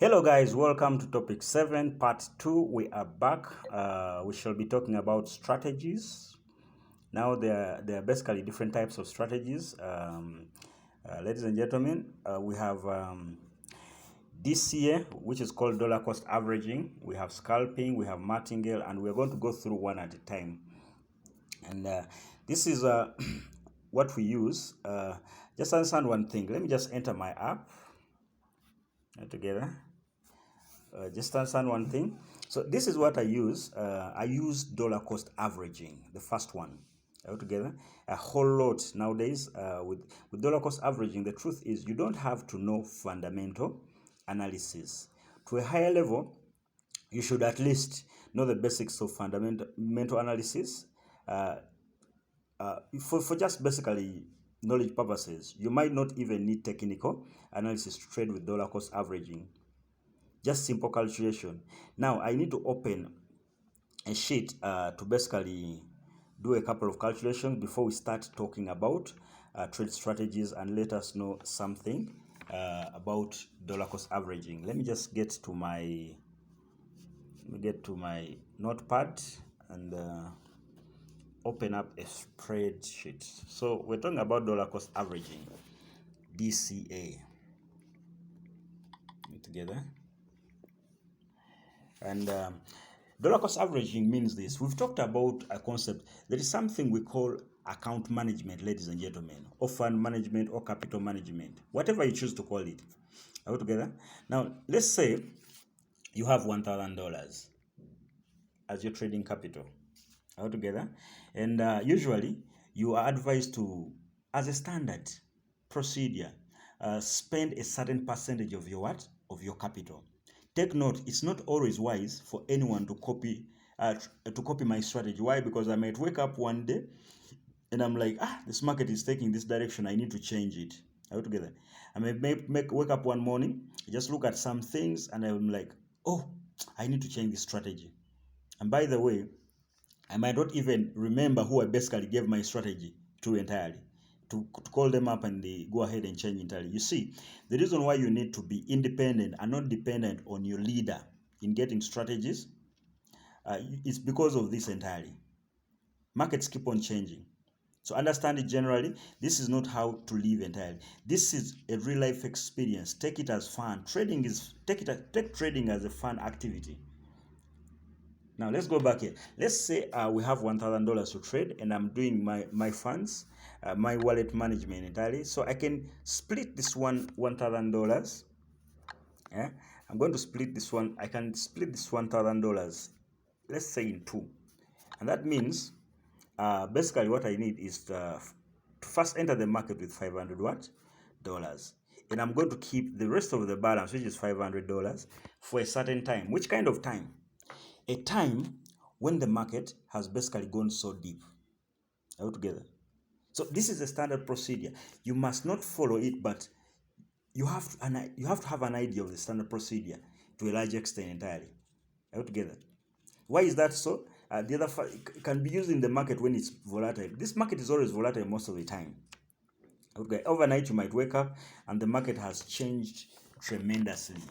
Hello guys, welcome to topic 7 part 2. We are back. We shall be talking about strategies. Now there are basically different types of strategies. Ladies and gentlemen, we have DCA, which is called dollar cost averaging. We have scalping, we have martingale, and we're going to go through one at a time. And this is what we use. Just understand one thing. Let me just enter my app together. Just understand one thing. So this is what I use. I use dollar cost averaging, the first one. Altogether, a whole lot nowadays with dollar cost averaging. The truth is you don't have to know fundamental analysis. To a higher level, you should at least know the basics of fundamental analysis. For just basically knowledge purposes, you might not even need technical analysis to trade with dollar cost averaging. Just simple calculation. Now I need to open a sheet to basically do a couple of calculations before we start talking about trade strategies, and let us know something about dollar cost averaging. Let me just get to my notepad and open up a spreadsheet. So we're talking about dollar cost averaging, DCA, together. And dollar cost averaging means this. We've talked about a concept. There is something we call account management, ladies and gentlemen, or fund management or capital management, whatever you choose to call it. Are we together? Now, let's say you have $1,000 as your trading capital. Are we together? And usually you are advised to, as a standard procedure, spend a certain percentage of your what? Of your capital. Take note, it's not always wise for anyone to copy my strategy. Why? Because I might wake up one day and I'm like, this market is taking this direction, I need to change it. Are we together? I may wake up one morning, just look at some things, and I'm like, oh, I need to change this strategy. And by the way, I might not even remember who I basically gave my strategy to entirely. To call them up and they go ahead and change entirely. You see, the reason why you need to be independent and not dependent on your leader in getting strategies is because of this entirely. Markets keep on changing. So understand it generally. This is not how to live entirely. This is a real life experience. Take it as fun. Take trading as a fun activity. Now let's go back here. Let's say we have $1,000 to trade, and I'm doing my funds, my wallet management entirely. So I can split this $1,000. Yeah, I'm going to split this one. I can split this $1,000, let's say, in two, and that means basically what I need is to first enter the market with $500 dollars, and I'm going to keep the rest of the balance, which is $500, for a certain time. Which kind of time? A time when the market has basically gone so deep. Are we together? So this is a standard procedure. You must not follow it, but you have to have an idea of the standard procedure to a large extent entirely. Are we together? Why is that so? The other can be used in the market when it's volatile. This market is always volatile most of the time. Okay, overnight you might wake up and the market has changed tremendously.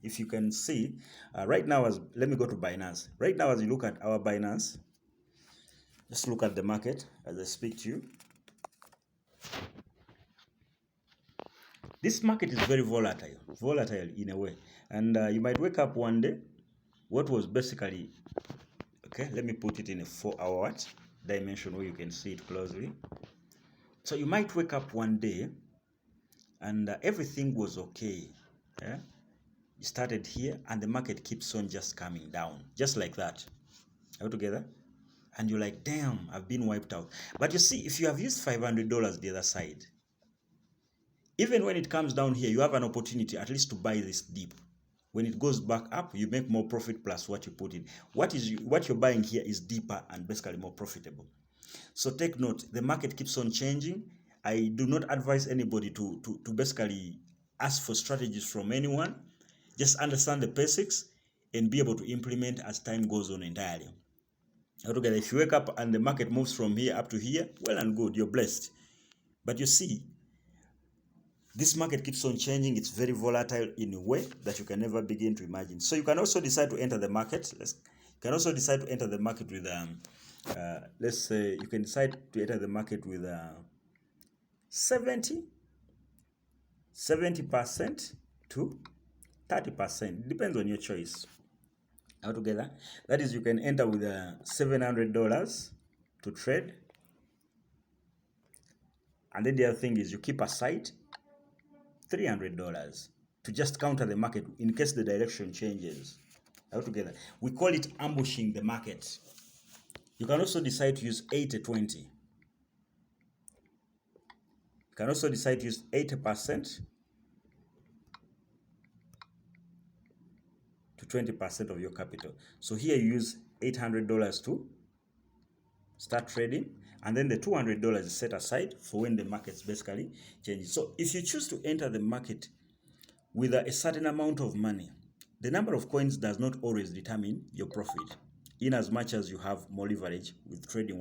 If you can see, right now, let me go to Binance. Right now, as you look at our Binance, just look at the market as I speak to you. This market is very volatile in a way. And you might wake up one day, what was basically, okay, let me put it in a 4-hour dimension where you can see it closely. So you might wake up one day and everything was okay. Yeah? You started here and the market keeps on just coming down, just like that. Are we together? And you're like, damn, I've been wiped out. But you see, if you have used $500 the other side, even when it comes down here, you have an opportunity at least to buy this dip. When it goes back up, you make more profit plus what you put in. What you're buying here is deeper and basically more profitable. So take note, the market keeps on changing. I do not advise anybody to basically ask for strategies from anyone. Just understand the basics and be able to implement as time goes on entirely. Altogether, if you wake up and the market moves from here up to here, well and good, you're blessed. But you see, This market keeps on changing. It's very volatile in a way that you can never begin to imagine. So you can also decide to enter the market. You can also decide to enter the market with, let's say you can decide to enter the market with 70% to 30%. Depends on your choice. Altogether, that is, you can enter with $700 to trade. And then the other thing is you keep aside $300 to just counter the market in case the direction changes. Altogether, we call it ambushing the market. You can also decide to use 80-20. You can also decide to use 80% to 20% of your capital. So here you use $800 to start trading, and then the $200 is set aside for when the market's basically changes. So if you choose to enter the market with a certain amount of money, the number of coins does not always determine your profit, in as much as you have more leverage with trading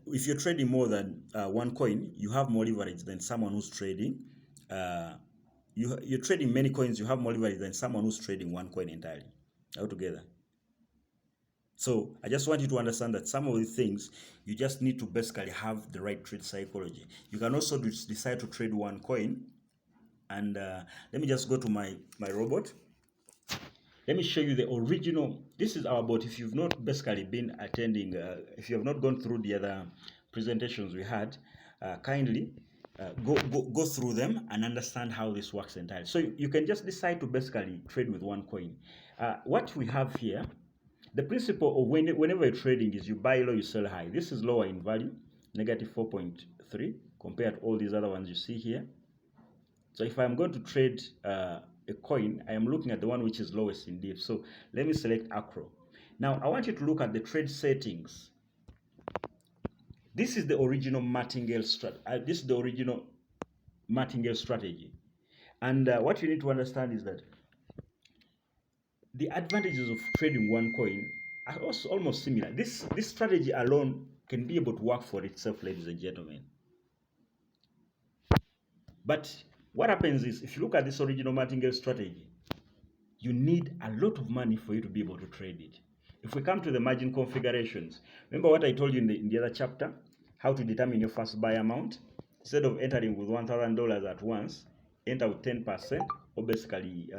if you're trading more than one coin, you have more leverage than someone who's trading. You're trading many coins, you have more leverage than someone who's trading one coin entirely altogether. So I just want you to understand that some of the things, you just need to basically have the right trade psychology. You can also decide to trade one coin. And let me just go to my robot. Let me show you the original. This is our bot. If you've not basically been attending, if you have not gone through the other presentations we had, kindly go through them and understand how this works entirely. So you can just decide to basically trade with one coin. What we have here, the principle of whenever you're trading is you buy low, you sell high. This is lower in value, negative 4.3, compared to all these other ones you see here. So if I'm going to trade a coin, I am looking at the one which is lowest in diff. So let me select Acro. Now I want you to look at the trade settings. This is the original martingale strategy. And what you need to understand is that the advantages of trading one coin are also almost similar. This strategy alone can be able to work for itself, ladies and gentlemen. But what happens is, if you look at this original martingale strategy, you need a lot of money for you to be able to trade it. If we come to the margin configurations, remember what I told you in the other chapter, how to determine your first buy amount? Instead of entering with $1,000 at once, enter with 10%, or basically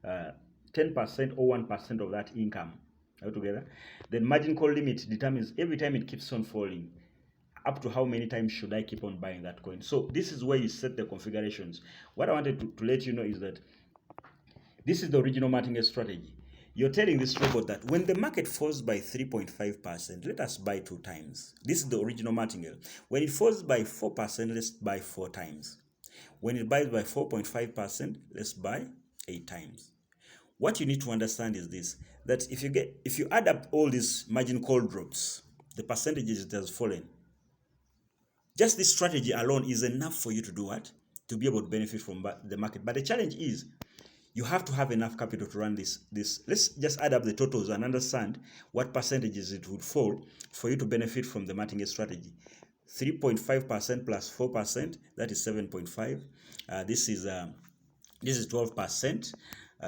10% or 1% of that income altogether. Then margin call limit determines every time it keeps on falling, up to how many times should I keep on buying that coin. So this is where you set the configurations. What I wanted to let you know is that this is the original martingale strategy. You're telling this robot that when the market falls by 3.5%, let us buy 2 times. This is the original martingale. When it falls by 4%, let's buy 4 times. When it buys by 4.5%, let's buy 8 times. What you need to understand is this, that if you add up all these margin call drops, the percentages it has fallen, just this strategy alone is enough for you to do what? To be able to benefit from the market. But the challenge is, you have to have enough capital to run this. Let's just add up the totals and understand what percentages it would fall for you to benefit from the martingale strategy. 3.5% plus 4%, that is 7.5. This is 12%.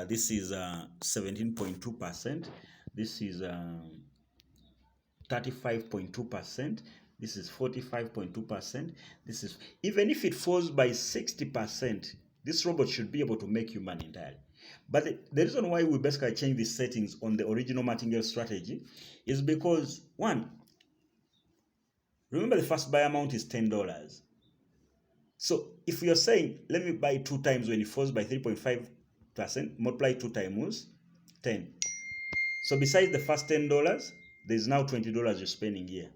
This is 17.2%. This is 35.2%. This is 45.2%. This is, even if it falls by 60%, this robot should be able to make you money entirely. But the reason why we basically change these settings on the original martingale strategy is because, one, remember the first buy amount is $10. So if we are saying, let me buy 2 times when it falls by 3.5%, multiply 2 times 10. So besides the first $10, there's now $20 you're spending here.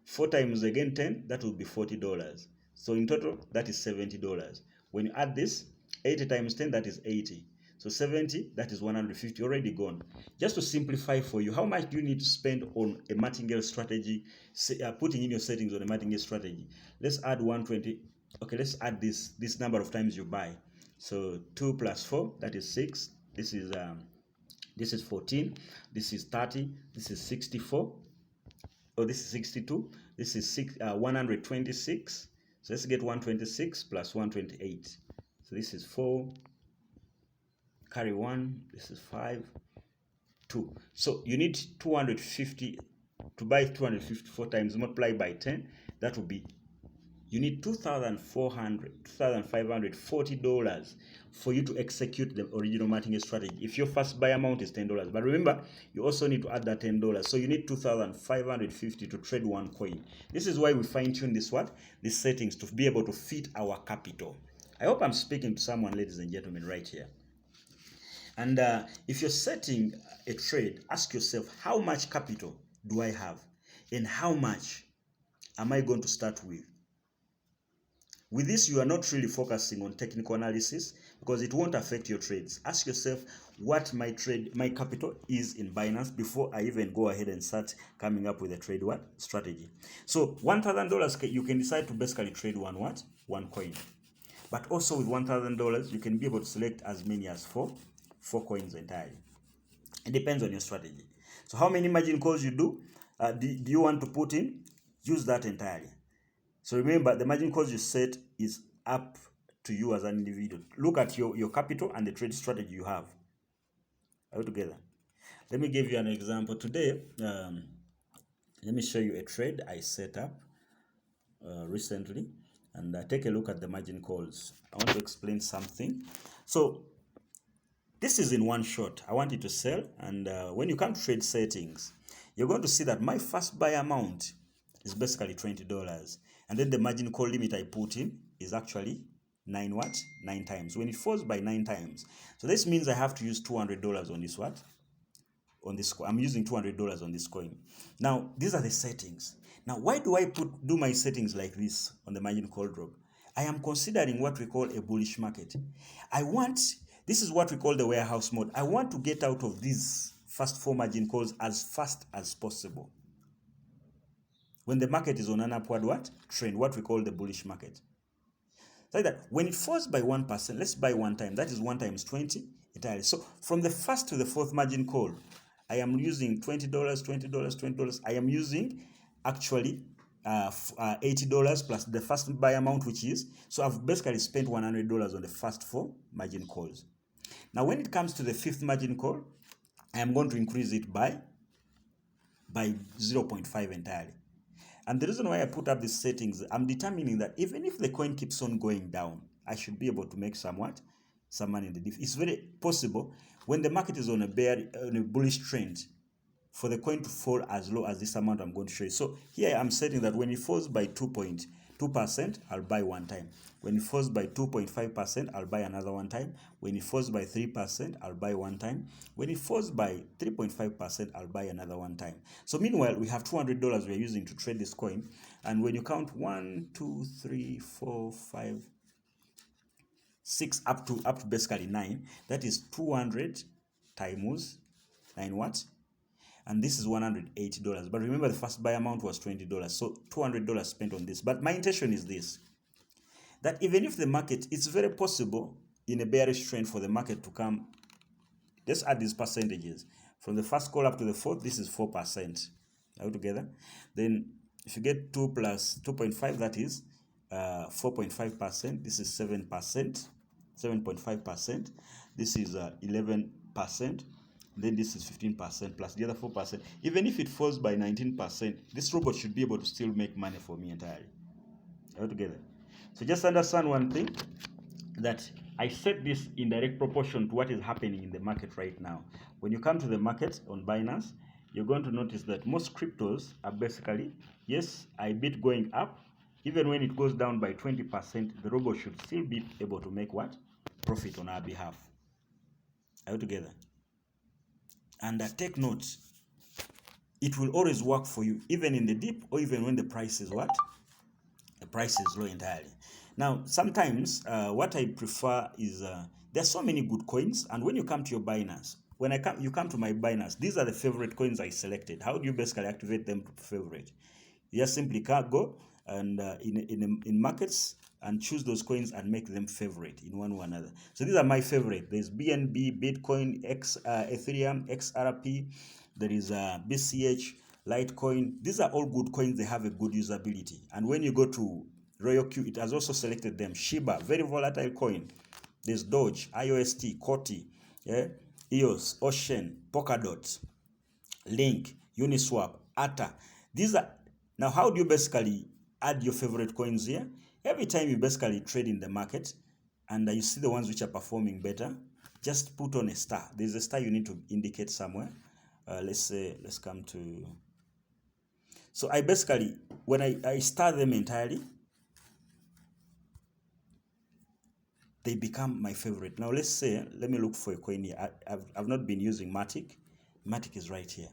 4 times again 10, that will be $40. So in total, that is $70. When you add this, 80 times 10, that is 80. So 70, that is 150, already gone. Just to simplify for you, how much do you need to spend on a martingale strategy, putting in your settings on a martingale strategy? Let's add 120. Okay, let's add this number of times you buy. So 2 plus 4, that is 6. This is 14. This is 30. This is 64. Oh, this is 62. This is 126. So let's get 126 plus 128. So this is 4, carry 1, this is 5, 2. So you need 250 to buy 254 times, multiply by 10. That will be, you need $2,540 for you to execute the original marketing strategy. If your first buy amount is $10, but remember, you also need to add that $10. So you need 2,550 to trade one coin. This is why we fine-tune this these settings to be able to fit our capital. I hope I'm speaking to someone, ladies and gentlemen, right here. And if you're setting a trade, ask yourself, how much capital do I have? And how much am I going to start with? With this, you are not really focusing on technical analysis because it won't affect your trades. Ask yourself what my capital is in Binance before I even go ahead and start coming up with a trade strategy. So $1,000, you can decide to basically trade one coin. But also with $1,000, you can be able to select as many as four coins entirely. It depends on your strategy. So how many margin calls you do you want to put in? Use that entirely. So remember, the margin calls you set is up to you as an individual. Look at your capital and the trade strategy you have. All together. Let me give you an example. Today, let me show you a trade I set up recently. And take a look at the margin calls. I want to explain something. So this is in one shot. I want it to sell. And when you come to trade settings, you're going to see that my first buy amount is basically $20. And then the margin call limit I put in is actually 9 times. When it falls by 9 times. So this means I have to use $200 on this on this coin. I'm using $200 on this coin. Now, these are the settings. Now, why do I do my settings like this on the margin call drop? I am considering what we call a bullish market. This is what we call the warehouse mode. I want to get out of these first 4 margin calls as fast as possible. When the market is on an upward trend, what we call the bullish market. Like that, when it falls by 1%, let's buy 1 time. That is 1 times 20 entirely. So from the first to the 4th margin call, I am using $20, $20, $20. I am using actually $80 plus the first buy amount, which is, so I've basically spent $100 on the first 4 margin calls. Now, when it comes to the 5th margin call, I am going to increase it by 0.5 entirely. And the reason why I put up these settings, I'm determining that even if the coin keeps on going down, I should be able to make some money in the diff. It's very possible when the market is on a bullish trend for the coin to fall as low as this amount I'm going to show you. So here I'm setting that when it falls by 2.2%, I'll buy 1 time. When it falls by 2.5%, I'll buy another 1 time. When it falls by 3%, I'll buy 1 time. When it falls by 3.5%, I'll buy another 1 time. So meanwhile, we have $200 we're using to trade this coin. And when you count 1, 2, 3, 4, 5, 6 up to basically 9, that is 200 times 9 what? And this is $180. But remember, the first buy amount was $20. So $200 spent on this. But my intention is this, that even if the market, it's very possible in a bearish trend for the market to come, let's add these percentages. From the first call up to the 4th, this is 4% altogether. Then if you get 2 plus 2.5, that is 4.5%. This is 7%, 7.5%. This is 11%. Then this is 15% plus the other 4%. Even if it falls by 19%, this robot should be able to still make money for me entirely. Altogether. So just understand one thing, that I set this in direct proportion to what is happening in the market right now. When you come to the market on Binance, you're going to notice that most cryptos are basically, yes, I bid going up. Even when it goes down by 20%, the robot should still be able to make what? Profit on our behalf. Altogether. And take note, it will always work for you, even in the dip or even when the price is what? The price is low entirely. Now, sometimes what I prefer is, there's so many good coins, and when you come to your Binance, you come to my Binance, these are the favorite coins I selected. How do you basically activate them to favorite? You just simply go and in markets and choose those coins and make them favorite in one or another. So these are my favorite. There's BNB, Bitcoin, Ethereum, XRP. There is BCH, Litecoin. These are all good coins. They have a good usability. And when you go to RoyalQ, it has also selected them. Shiba, very volatile coin. There's Doge, IOST, Coti, yeah, EOS, Ocean, Polkadot, Link, Uniswap, ATA. These are, now how do you basically add your favorite coins here? Every time you basically trade in the market and you see the ones which are performing better, just put on a star. There's a star you need to indicate somewhere. Let's say, let's come to, so I basically, when I star them entirely, they become my favorite. Now let's say, let me look for a coin here. I've not been using Matic. Matic is right here.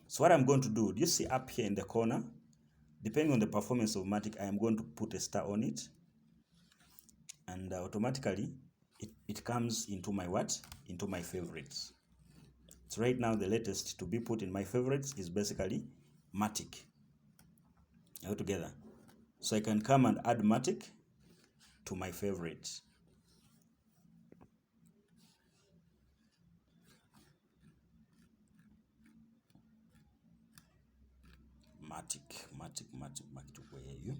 So what I'm going to do you see up here in the corner, depending on the performance of Matic, I am going to put a star on it. And automatically, it comes into my what? Into my favorites. So right now, the latest to be put in my favorites is basically Matic. All together. So I can come and add Matic to my favorites. Matic, where are you?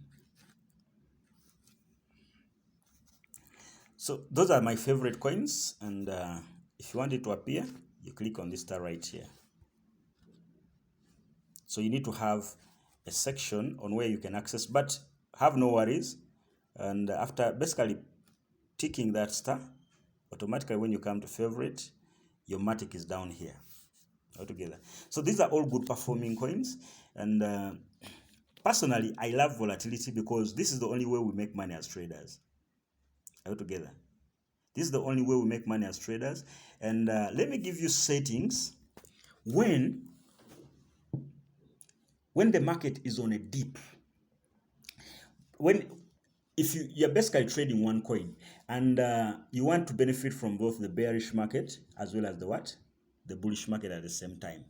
So those are my favorite coins, and if you want it to appear, you click on this star right here. So you need to have a section on where you can access, but have no worries. And after basically ticking that star, automatically when you come to favorite, your Matic is down here altogether. So these are all good performing coins, and personally, I love volatility because this is the only way we make money as traders altogether. This is the only way we make money as traders. And let me give you settings when the market is on a dip. If you're basically trading one coin and you want to benefit from both the bearish market as well as the bullish market at the same time,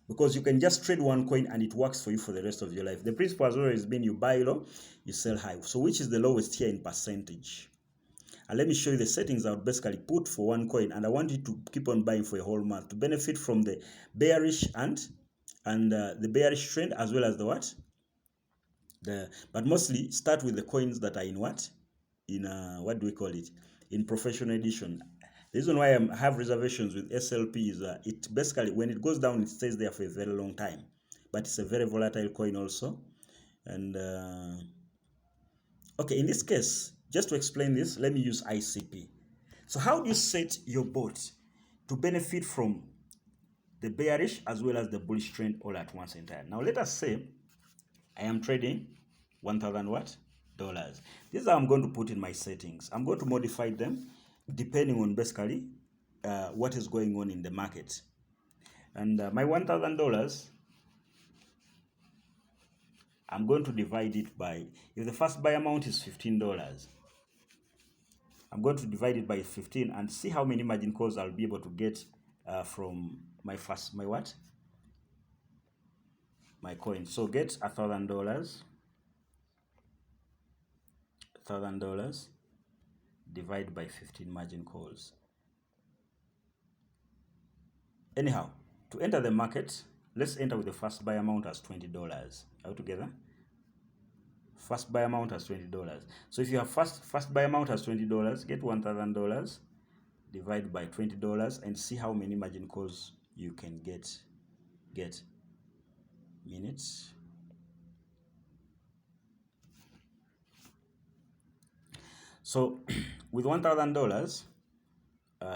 because you can just trade one coin and it works for you for the rest of your life. The principle has always been you buy low, you sell high. So which is the lowest here in percentage? And let me show you the settings I would basically put for one coin, and I want you to keep on buying for a whole month to benefit from the bearish and the bearish trend as well as but mostly start with the coins that are in what do we call it, in professional edition. The reason why I have reservations with SLP is it basically, when it goes down, it stays there for a very long time, but it's a very volatile coin also. And okay, in this case, just to explain this, let me use ICP. So how do you set your bot to benefit from the bearish as well as the bullish trend all at once in time? Now let us say I am trading 1,000 what? Dollars. This is how I'm going to put in my settings. I'm going to modify them depending on basically what is going on in the market. And my $1,000, I'm going to divide it by, if the first buy amount is $15, I'm going to divide it by 15 and see how many margin calls I'll be able to get from my coin. So get $1,000 divide by 15 margin calls. Anyhow, to enter the market, let's enter with the first buy amount as $20 altogether. First buy amount as $20. So if you have first buy amount as $20, get $1,000 divide by $20 and see how many margin calls you can get. Minutes. So with $1,000,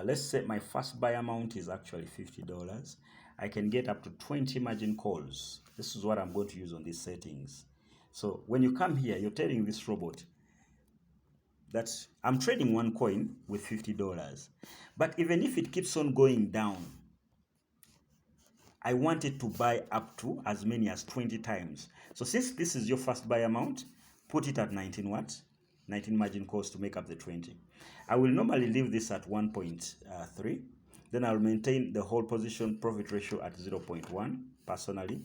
let's say my first buy amount is actually $50. I can get up to 20 margin calls. This is what I'm going to use on these settings. So when you come here, you're telling this robot that I'm trading one coin with $50. But even if it keeps on going down, I want it to buy up to as many as 20 times. So since this is your first buy amount, put it at 19 what? 19 margin calls to make up the 20. I will normally leave this at 1.3. Then I'll maintain the whole position profit ratio at 0.1 personally.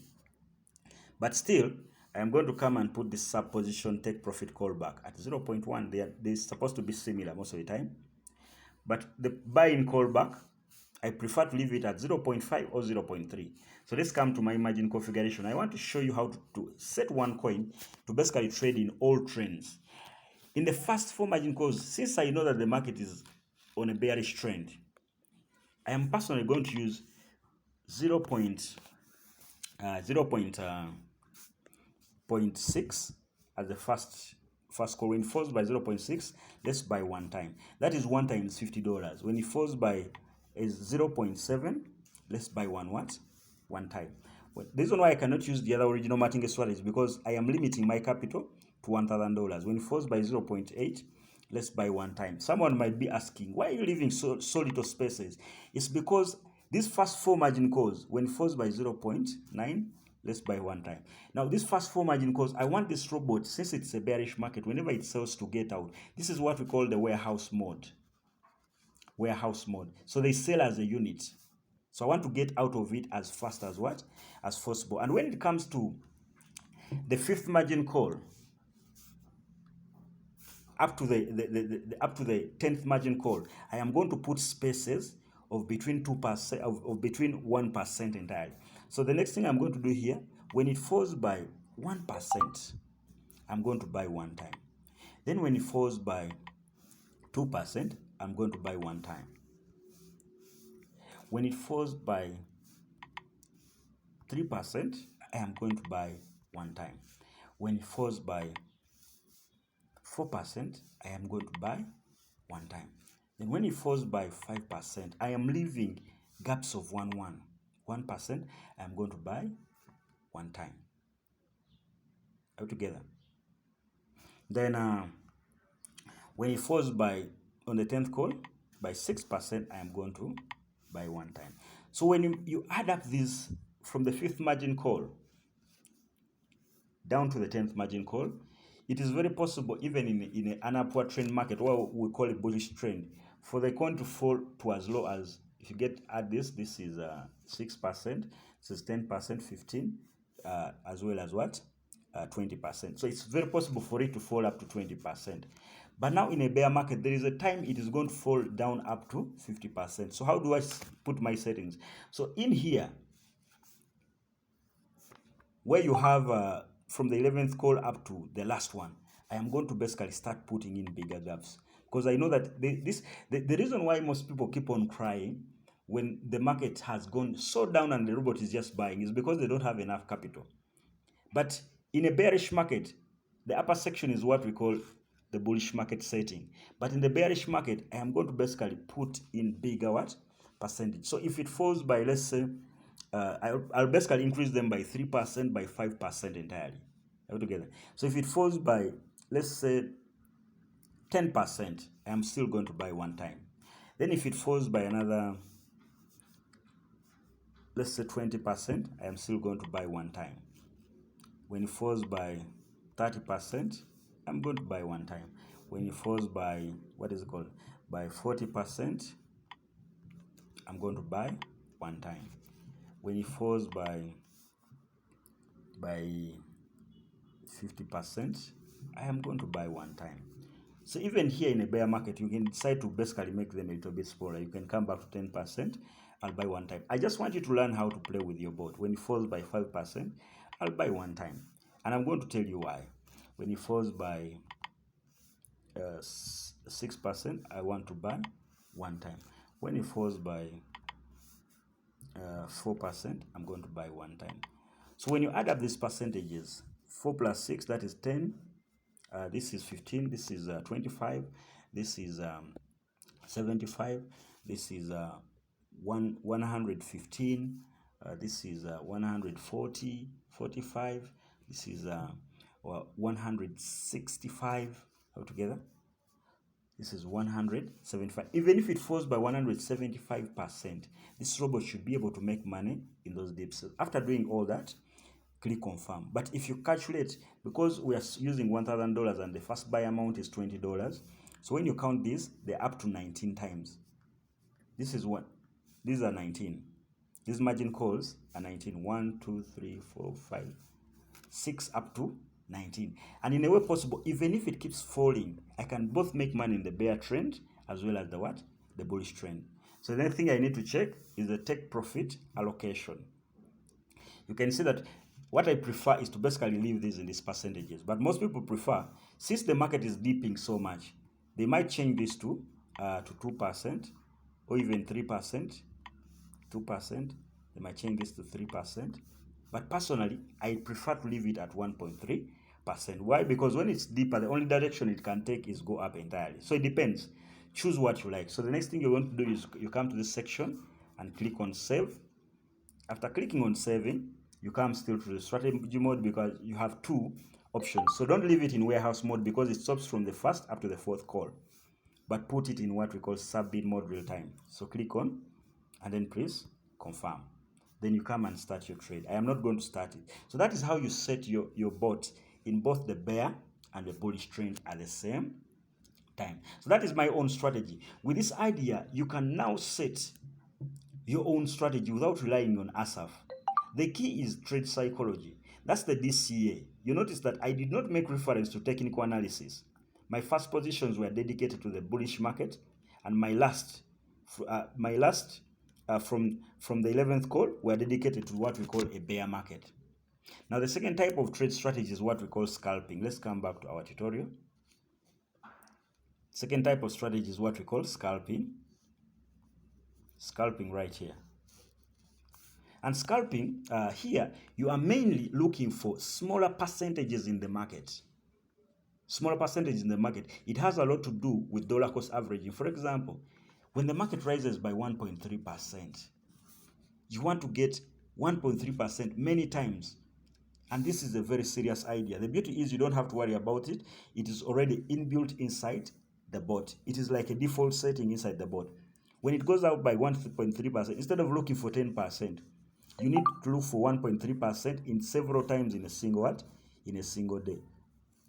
But still, I am going to come and put this sub position take profit callback at 0.1. They're supposed to be similar most of the time. But the buy in callback, I prefer to leave it at 0.5 or 0.3. So let's come to my margin configuration. I want to show you how to set one coin to basically trade in all trends. In the first 4 margin calls, since I know that the market is on a bearish trend, I am personally going to use 0.6 as the first call. When it falls by 0.6, let's buy one time. That is 1 times $50. When it falls by 0.7, let's buy one time. Well, the reason why I cannot use the other original martingale strategy is because I am limiting my capital to $1,000. When it falls by 0.8, let's buy one time. Someone might be asking, why are you leaving so little spaces? It's because these first 4 margin calls, when it falls by 0.9, let's buy one time. Now, this first 4 margin calls, I want this robot, since it's a bearish market, whenever it sells, to get out. This is what we call the warehouse mode. So they sell as a unit. So I want to get out of it as fast as possible. And when it comes to the 5th margin call, up to the 10th margin call, I am going to put spaces of between 2% of between 1% entirely. So the next thing I'm going to do here, when it falls by 1%, I'm going to buy one time. Then when it falls by 2%, I'm going to buy one time. When it falls by 3%, I am going to buy one time. When it falls by 4%, I am going to buy one time. Then when it falls by 5%, I am leaving gaps of 1%. I am going to buy one time. All together. Then when it falls on the 10th call, by 6%, I am going to buy one time. So when you add up these from the 5th margin call down to the 10th margin call, it is very possible, even in an upward trend market, what we call a bullish trend, for the coin to fall to as low as, if you add this is 6%, this is 10%, 15, as well as 20%. So it's very possible for it to fall up to 20%. But now in a bear market, there is a time it is going to fall down up to 50%. So how do I put my settings? So in here, where you have from the 11th call up to the last one, I am going to basically start putting in bigger gaps, because I know that the reason why most people keep on crying when the market has gone so down and the robot is just buying is because they don't have enough capital. But in a bearish market, the upper section is what we call the bullish market setting. But in the bearish market, I am going to basically put in bigger percentage. So if it falls by, let's say, I'll basically increase them by 3%, by 5% entirely altogether. So if it falls by, let's say, 10%, I am still going to buy one time. Then if it falls by another, let's say 20%, I am still going to buy one time. When it falls by 30%, I'm going to buy one time. When it falls by, by 40%, I'm going to buy one time. When it falls by 50%, I am going to buy one time. So even here in a bear market, you can decide to basically make them a little bit smaller. You can come back to 10%, I'll buy one time. I just want you to learn how to play with your board. When it falls by 5%, I'll buy one time. And I'm going to tell you why. When it falls by 6%, I want to buy one time. When it falls by 4%, I'm going to buy one time. So when you add up these percentages, 4 plus 6, that is 10. This is 15. This is 25. This is 75. This is 115. This is 140, 45. This is 165 altogether. This is 175. Even if it falls by 175%, this robot should be able to make money in those dips. So after doing all that, click confirm. But if you calculate, because we are using $1,000 and the first buy amount is $20, so when you count these, they're up to 19 times. This is what? These are 19. These margin calls are 19. 1, 2, 3, 4, 5, 6 up to 19. And in a way possible, even if it keeps falling, I can both make money in the bear trend as well as the bullish trend. So the next thing I need to check is the take profit allocation. You can see that what I prefer is to basically leave these in these percentages, but most people prefer, since the market is dipping so much, they might change this to 2% or even 3%, 2%. They might change this to 3%. But personally, I prefer to leave it at 1.3%. Why? Because when it's deeper, the only direction it can take is go up entirely. So it depends. Choose what you like. So the next thing you want to do is you come to this section and click on save. After clicking on saving, you come still to the strategy mode because you have two options. So don't leave it in warehouse mode because it stops from the first up to the fourth call, but put it in what we call sub-bid mode real time. So click on and then press confirm. Then you come and start your trade. I am not going to start it. So that is how you set your bot in both the bear and the bullish trend at the same time. So that is my own strategy. With this idea, you can now set your own strategy without relying on ASAF. The key is trade psychology. That's the DCA. You notice that I did not make reference to technical analysis. My first positions were dedicated to the bullish market, and my last from the 11th call were dedicated to what we call a bear market. Now the second type of trade strategy is what we call scalping. Let's come back to our tutorial. Second type of strategy is what we call scalping. Scalping right here. And scalping, here, you are mainly looking for smaller percentages in the market. Smaller percentages in the market. It has a lot to do with dollar cost averaging. For example, when the market rises by 1.3%, you want to get 1.3% many times. And this is a very serious idea. The beauty is you don't have to worry about it. It is already inbuilt inside the bot. It is like a default setting inside the bot. When it goes up by 1.3%, instead of looking for 10%, you need to look for 1.3% in several times in a single what? In a single day.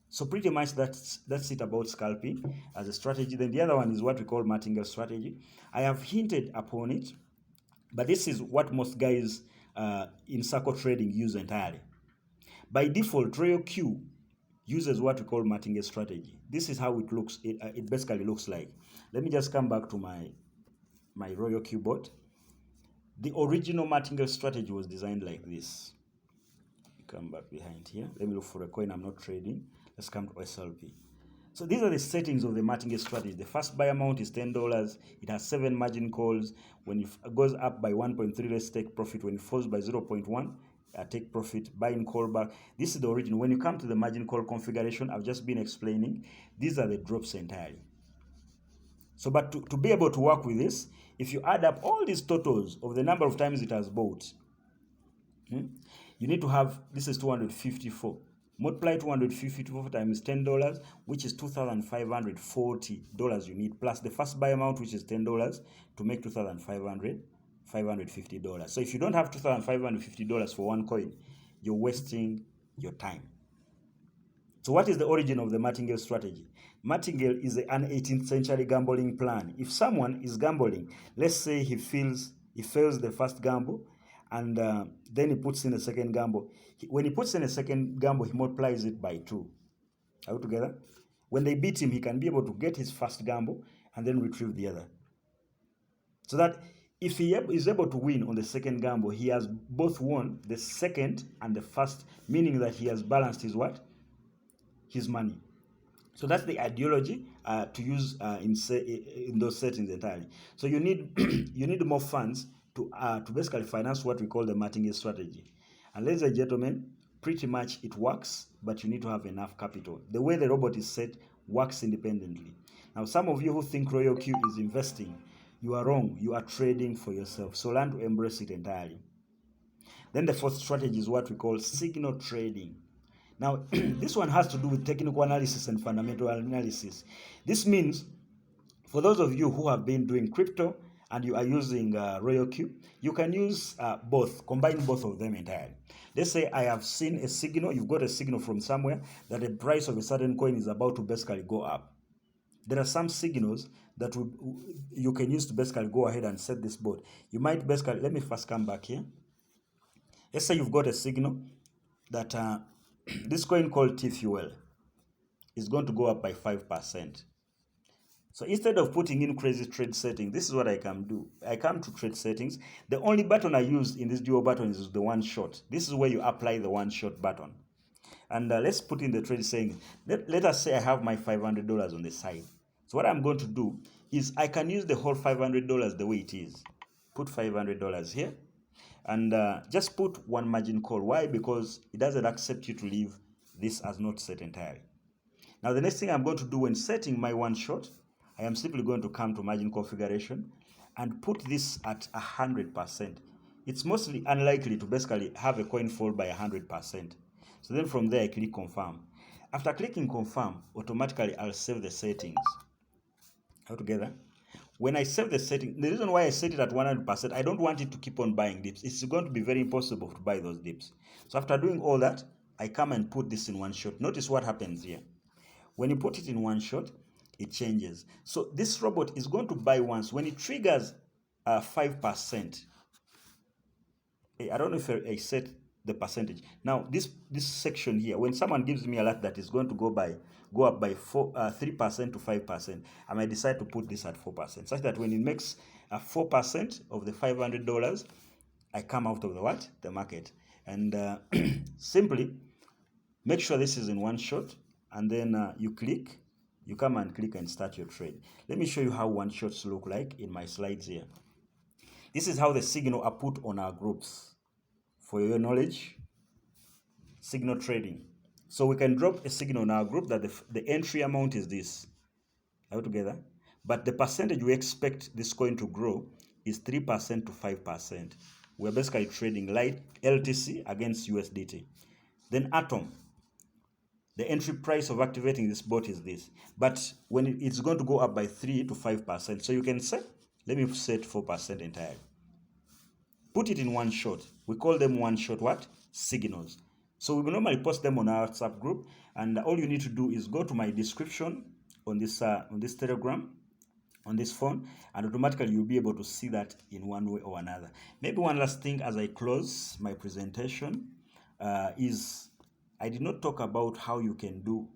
So pretty much that's it about scalping as a strategy. Then the other one is what we call martingale strategy. I have hinted upon it, but this is what most guys in circle trading use entirely. By default, RoyalQ uses what we call martingale strategy. This is how it looks. It basically looks like. Let me just come back to my RoyalQ bot. The original martingale strategy was designed like this. Come back behind here. Let me look for a coin I'm not trading. Let's come to SLP. So these are the settings of the martingale strategy. The first buy amount is $10. It has 7 margin calls. When it goes up by 1.3, let's take profit. When it falls by 0.1, take profit, buy and call back. This is the original. When you come to the margin call configuration, I've just been explaining, these are the drops entirely. So, but to be able to work with this, if you add up all these totals of the number of times it has bought, you need to have, this is 254. Multiply 254 times $10, which is $2,540 you need, plus the first buy amount, which is $10, to make $2,550. So if you don't have $2,550 for one coin, you're wasting your time. So what is the origin of the martingale strategy? Martingale is an 18th century gambling plan. If someone is gambling, let's say he fails the first gamble, and then he puts in a second gamble. When he puts in a second gamble, he multiplies it by 2. Are we together? When they beat him, he can be able to get his first gamble and then retrieve the other. So that if he is able to win on the second gamble, he has both won the second and the first, meaning that he has balanced his what? His money. So that's the ideology to use in those settings entirely. So you need you need more funds to basically finance what we call the martingale strategy. And ladies and gentlemen, pretty much it works, but you need to have enough capital. The way the robot is set works independently. Now, some of you who think RoyalQ is investing, you are wrong. You are trading for yourself. So learn to embrace it entirely. Then the fourth strategy is what we call signal trading. Now, this one has to do with technical analysis and fundamental analysis. This means, for those of you who have been doing crypto and you are using RoyalQ, you can use both, combine both of them entirely. Let's say I have seen a signal, you've got a signal from somewhere that the price of a certain coin is about to basically go up. There are some signals that you can use to basically go ahead and set this board. You might basically, let me first come back here. Let's say you've got a signal that this coin called T-Fuel is going to go up by 5%. So instead of putting in crazy trade settings, this is what I can do. I come to trade settings. The only button I use in this dual button is the one shot. This is where you apply the one shot button. And let's put in the trade saying, let us say I have my $500 on the side. So what I'm going to do is I can use the whole $500 the way it is. Put $500 here and just put one margin call. Why? Because it doesn't accept you to leave this as not set entirely. Now the next thing I'm going to do when setting my one shot, I am simply going to come to margin configuration and put this at 100%. It's mostly unlikely to basically have a coin fall by 100%. So then from there I click confirm. After clicking confirm, automatically I'll save the settings. Altogether, when I save the setting, the reason why I set it at 100%, I don't want it to keep on buying dips. It's going to be very impossible to buy those dips. So after doing all that, I come and put this in one shot. Notice what happens here. When you put it in one shot, it changes. So this robot is going to buy once. When it triggers 5%, I don't know if I set the percentage. Now this section here, when someone gives me a alert that is going to go up by 3% to 5%, I might decide to put this at 4%, such that when it makes 4% of the $500, I come out of the market. And simply make sure this is in one shot, and then you come and click and start your trade. Let me show you how one shots look like in my slides here. This is how the signal are put on our groups. For your knowledge, signal trading. So we can drop a signal in our group that the entry amount is this, altogether, but the percentage we expect this coin to grow is 3% to 5%. We're basically trading light LTC against USDT. Then Atom, the entry price of activating this bot is this, but when it's going to go up by 3 to 5%, so you can set, let me set 4% entirely. Put it in one shot. We call them one shot what? Signals. So we will normally post them on our WhatsApp group, and all you need to do is go to my description on this Telegram, on this phone, and automatically you'll be able to see that in one way or another. Maybe one last thing as I close my presentation is I did not talk about how you can do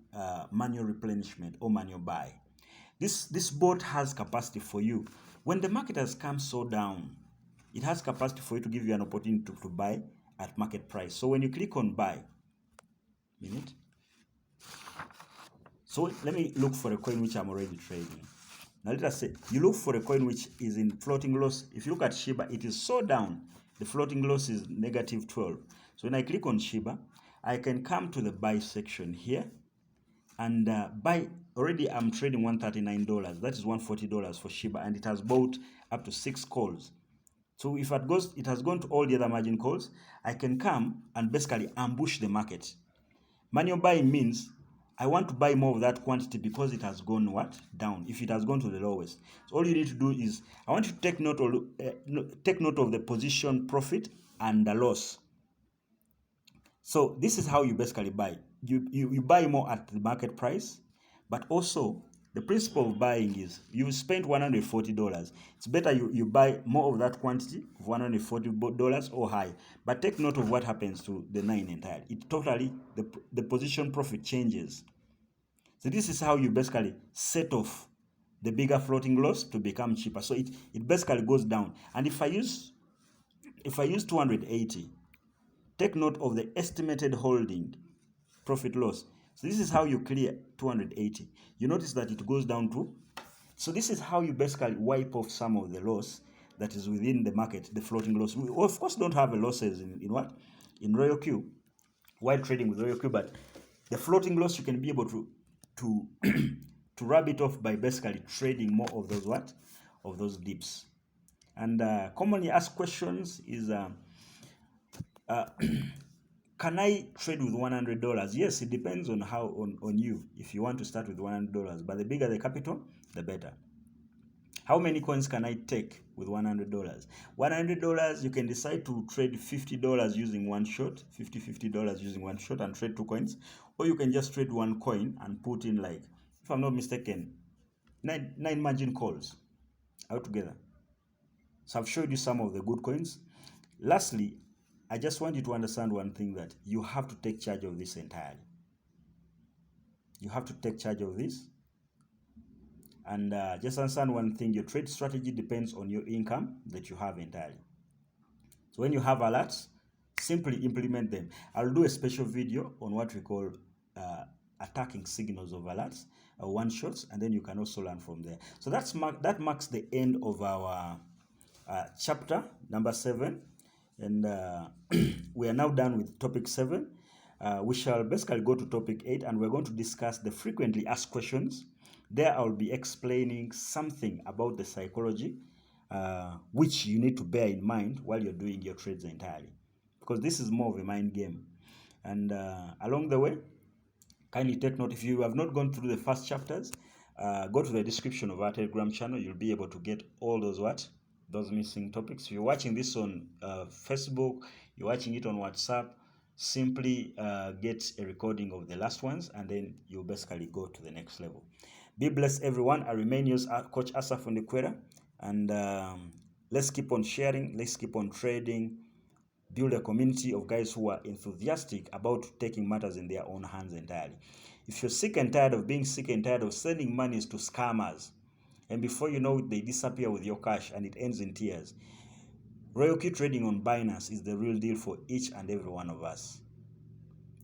manual replenishment or manual buy. This bot has capacity for you. When the market has come so down, it has capacity for you to give you an opportunity to buy at market price. So when you click on buy, so let me look for a coin which I'm already trading. Now let us say you look for a coin which is in floating loss. If you look at Shiba, it is so down. The floating loss is -12. So when I click on Shiba, I can come to the buy section here and buy. Already I'm trading $139. That is $140 for Shiba, and it has bought up to 6 calls. So if it has gone to all the other margin calls, I can come and basically ambush the market. Manual buying means I want to buy more of that quantity because it has gone down. If it has gone to the lowest, so all you need to do is I want you to take note of the position profit and the loss. So this is how you basically buy. You buy more at the market price, but also the principle of buying is you spent $140. It's better you buy more of that quantity of $140 or high. But take note of what happens to the 9 entirely. It totally, the position profit changes. So this is how you basically set off the bigger floating loss to become cheaper. So it basically goes down. And if I use 280, take note of the estimated holding profit loss. So this is how you clear 280. You notice that it goes down to. So this is how you basically wipe off some of the loss that is within the market, the floating loss. We of course don't have losses in what? In RoyalQ while trading with RoyalQ, but the floating loss you can be able to to rub it off by basically trading more of those of those dips. And commonly asked questions is can I trade with $100? Yes, it depends on on you. If you want to start with $100, but the bigger the capital, the better. How many coins can I take with $100? $100, you can decide to trade $50 using one shot, $50 using one shot and trade 2 coins, or you can just trade 1 coin and put in, like, if I'm not mistaken, 9 margin calls altogether. So I've showed you some of the good coins. Lastly, I just want you to understand one thing, that you have to take charge of this entirely. You have to take charge of this. And just understand one thing, your trade strategy depends on your income that you have entirely. So when you have alerts, simply implement them. I'll do a special video on what we call attacking signals of alerts, one shots, and then you can also learn from there. So that marks the end of our chapter number 7, and we are now done with topic 7. We shall basically go to topic 8, and we're going to discuss the frequently asked questions. There I'll be explaining something about the psychology which you need to bear in mind while you're doing your trades entirely, because this is more of a mind game. And along the way, kindly take note, if you have not gone through the first chapters, go to the description of our Telegram channel. You'll be able to get all those missing topics. If you're watching this on Facebook, you're watching it on WhatsApp, simply get a recording of the last ones, and then you'll basically go to the next level. Be blessed, everyone. I remain yours, Coach Asaf Ondekwera, and let's keep on sharing, let's keep on trading, build a community of guys who are enthusiastic about taking matters in their own hands entirely. If you're sick and tired of being sick and tired of sending monies to scammers, and before you know it, they disappear with your cash and it ends in tears, RoyalQ trading on Binance is the real deal for each and every one of us.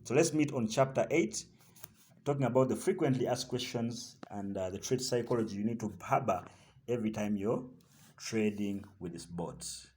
So let's meet on chapter 8, talking about the frequently asked questions and the trade psychology you need to harbor every time you're trading with these bots.